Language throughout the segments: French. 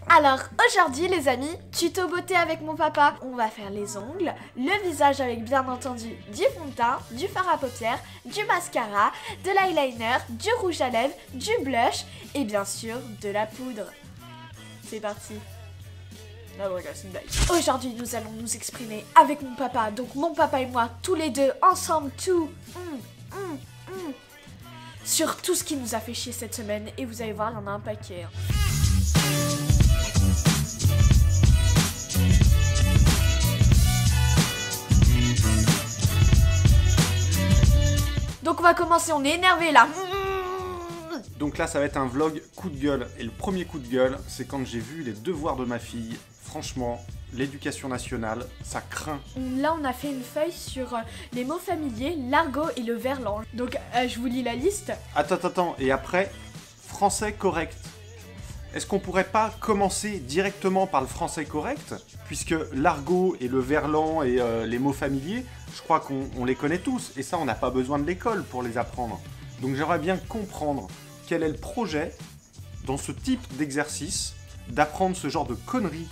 Alors aujourd'hui les amis, tuto beauté avec mon papa. On va faire les ongles, le visage avec bien entendu du fond de teint, du fard à paupières, du mascara, de l'eyeliner, du rouge à lèvres, du blush et bien sûr de la poudre. C'est parti. Aujourd'hui nous allons nous exprimer avec mon papa, donc mon papa et moi tous les deux ensemble sur tout ce qui nous a fait chier cette semaine et vous allez voir il y en a un paquet. Donc on va commencer, on est énervé là. Donc là ça va être un vlog coup de gueule. Et le premier coup de gueule, c'est quand j'ai vu les devoirs de ma fille. Franchement, l'éducation nationale, ça craint. Là on a fait une feuille sur les mots familiers, l'argot et le verlan. Donc je vous lis la liste. Attends, et après, français correct. Est-ce qu'on pourrait pas commencer directement par le français correct? Puisque l'argot et le verlan et les mots familiers, je crois qu'on les connaît tous. Et ça, on n'a pas besoin de l'école pour les apprendre. Donc j'aimerais bien comprendre quel est le projet dans ce type d'exercice d'apprendre ce genre de conneries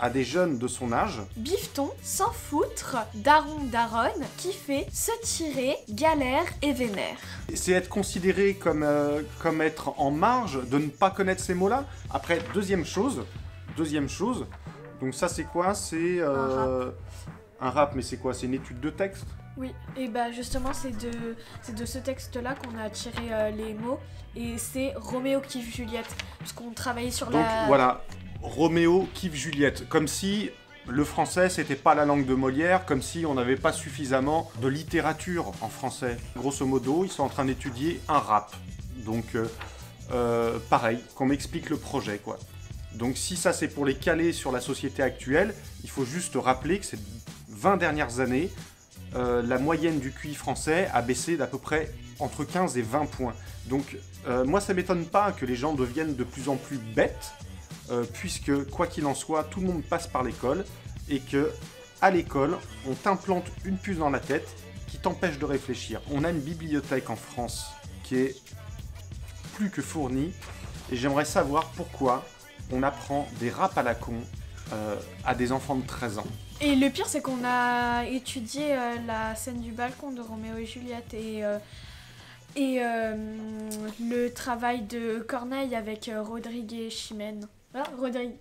à des jeunes de son âge. Bifton, sans foutre, daron, daronne, kiffer, se tirer, galère et vénère. C'est être considéré comme être en marge de ne pas connaître ces mots-là. Après, deuxième chose, donc ça c'est quoi? C'est un rap, mais c'est quoi? C'est une étude de texte? Oui, et bah justement c'est de ce texte-là qu'on a tiré les mots, et c'est Roméo kiffe Juliette, parce qu'on travaillait sur Donc voilà, Roméo kiffe Juliette, comme si le français c'était pas la langue de Molière, comme si on n'avait pas suffisamment de littérature en français. Grosso modo, ils sont en train d'étudier un rap, donc pareil, qu'on m'explique le projet quoi. Donc si ça c'est pour les caler sur la société actuelle, il faut juste rappeler que ces 20 dernières années, la moyenne du QI français a baissé d'à peu près entre 15 et 20 points. Donc moi ça m'étonne pas que les gens deviennent de plus en plus bêtes, puisque quoi qu'il en soit, tout le monde passe par l'école, et que à l'école, on t'implante une puce dans la tête qui t'empêche de réfléchir. On a une bibliothèque en France qui est plus que fournie, et j'aimerais savoir pourquoi on apprend des raps à la con à des enfants de 13 ans. Et le pire c'est qu'on a étudié la scène du balcon de Roméo et Juliette et le travail de Corneille avec Rodrigue et Chimène. Ah, Rodrigue.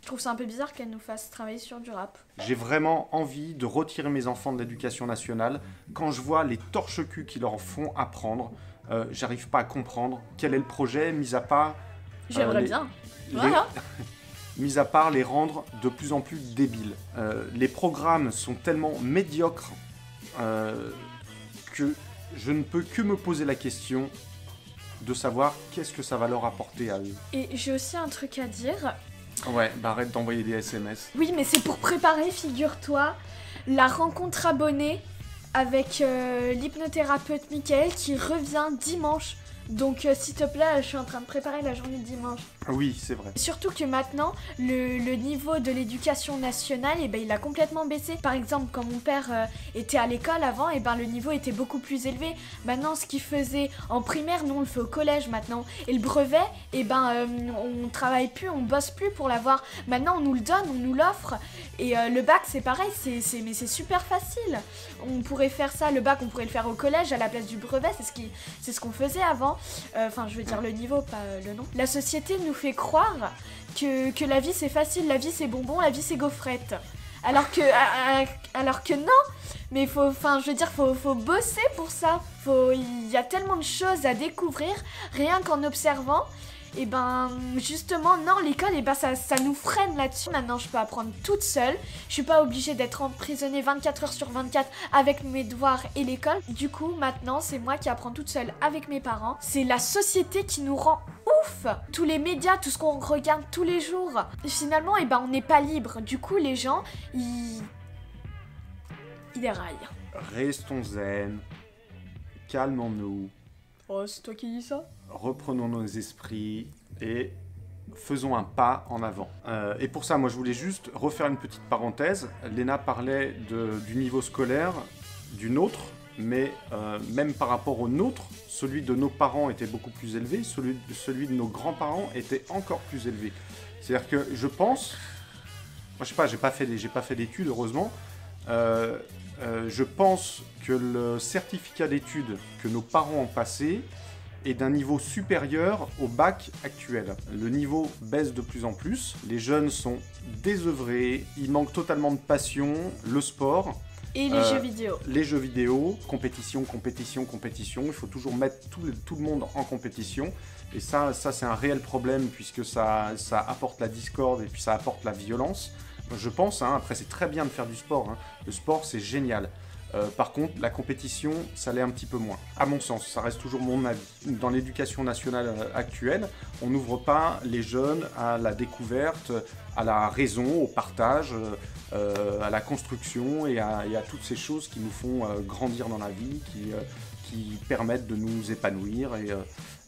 Je trouve ça un peu bizarre qu'elle nous fasse travailler sur du rap. J'ai vraiment envie de retirer mes enfants de l'éducation nationale. Quand je vois les torche-culs qui leur font apprendre, j'arrive pas à comprendre quel est le projet, mis à part... J'aimerais bien. Voilà. Mis à part les rendre de plus en plus débiles. Les programmes sont tellement médiocres que je ne peux que me poser la question de savoir qu'est-ce que ça va leur apporter à eux. Et j'ai aussi un truc à dire. Ouais, bah arrête d'envoyer des SMS. Oui, mais c'est pour préparer, figure-toi, la rencontre abonnée avec l'hypnothérapeute Michael qui revient dimanche. Donc s'il te plaît, je suis en train de préparer la journée de dimanche. Oui, c'est vrai. Surtout que maintenant, le niveau de l'éducation nationale, eh ben, il a complètement baissé. Par exemple, quand mon père était à l'école avant, eh ben, le niveau était beaucoup plus élevé. Maintenant, ce qu'il faisait en primaire, nous on le fait au collège maintenant. Et le brevet, eh ben, on travaille plus, on bosse plus pour l'avoir. Maintenant, on nous le donne, on nous l'offre. Et le bac, c'est pareil, mais c'est super facile. On pourrait faire ça, le bac, on pourrait le faire au collège à la place du brevet, c'est ce qu'on faisait avant. Enfin, je veux dire le niveau, pas le nom. La société nous fait croire que la vie c'est facile, la vie c'est bonbon, la vie c'est gaufrette. Alors que non, mais faut bosser pour ça. Il y a tellement de choses à découvrir, rien qu'en observant. Et ben justement non, l'école et ben ça nous freine là-dessus. Maintenant je peux apprendre toute seule, je suis pas obligée d'être emprisonnée 24 heures sur 24 avec mes devoirs et l'école. Du coup maintenant c'est moi qui apprends toute seule avec mes parents. C'est la société qui nous rend ouf. Tous les médias, tout ce qu'on regarde tous les jours, finalement et ben on n'est pas libre. Du coup les gens ils déraillent. Restons zen, calmons-nous. Oh, c'est toi qui dis ça? Reprenons nos esprits et faisons un pas en avant. Et pour ça, moi, je voulais juste refaire une petite parenthèse. Léna parlait du niveau scolaire d'une autre mais même par rapport au nôtre, celui de nos parents était beaucoup plus élevé, celui de nos grands-parents était encore plus élevé. C'est-à-dire que je pense, moi je sais pas, j'ai pas fait d'études heureusement, je pense que le certificat d'études que nos parents ont passé est d'un niveau supérieur au bac actuel. Le niveau baisse de plus en plus, les jeunes sont désœuvrés, il manque totalement de passion, le sport. Et les jeux vidéo. Les jeux vidéo, compétition, il faut toujours mettre tout le monde en compétition. Et ça c'est un réel problème puisque ça apporte la discorde et puis ça apporte la violence. Je pense, après c'est très bien de faire du sport, le sport c'est génial. Par contre, la compétition, ça l'est un petit peu moins. À mon sens, ça reste toujours mon avis. Dans l'éducation nationale actuelle, on n'ouvre pas les jeunes à la découverte, à la raison, au partage, à la construction et à toutes ces choses qui nous font grandir dans la vie, qui permettent de nous épanouir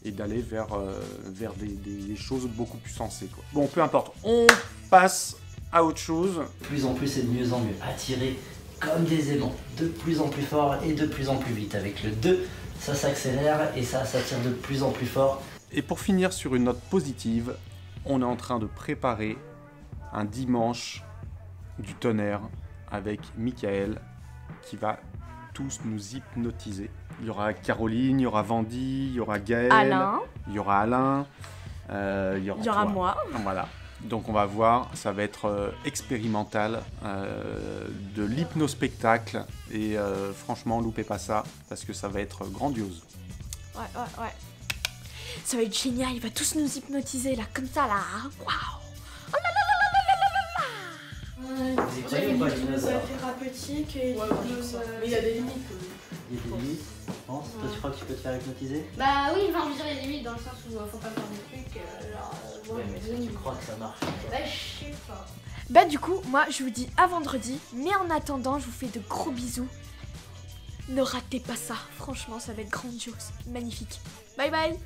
et d'aller vers des choses beaucoup plus sensées, quoi. Bon, peu importe, on passe à autre chose. De plus en plus et de mieux en mieux, attiré comme des aimants, de plus en plus fort et de plus en plus vite. Avec le 2, ça s'accélère et ça s'attire de plus en plus fort. Et pour finir sur une note positive, on est en train de préparer un dimanche du tonnerre avec Michael qui va tous nous hypnotiser. Il y aura Caroline, il y aura Vandy, il y aura Gaël, Alain. Il y aura Alain, il y aura toi. Moi. Voilà. Donc on va voir, ça va être expérimental, de l'hypnospectacle et franchement loupez pas ça parce que ça va être grandiose. Ouais. Ça va être génial, il va tous nous hypnotiser là, comme ça là. Waouh. Oh là là là là là là là. Vous y croyez ou pas, l'hypnose, alors thérapeutique et l'hypnose... Mais il y a des limites. Il y a des limites, je pense. Toi, tu crois que tu peux te faire hypnotiser? Bah oui, enfin, je veux dire, il y a des limites dans le sens où faut pas faire des trucs. Ouais, mais est-ce que tu crois que ça marche? Bah, je sais pas. Bah du coup, moi je vous dis à vendredi, mais en attendant, je vous fais de gros bisous. Ne ratez pas ça, franchement ça va être grandiose, magnifique. Bye bye.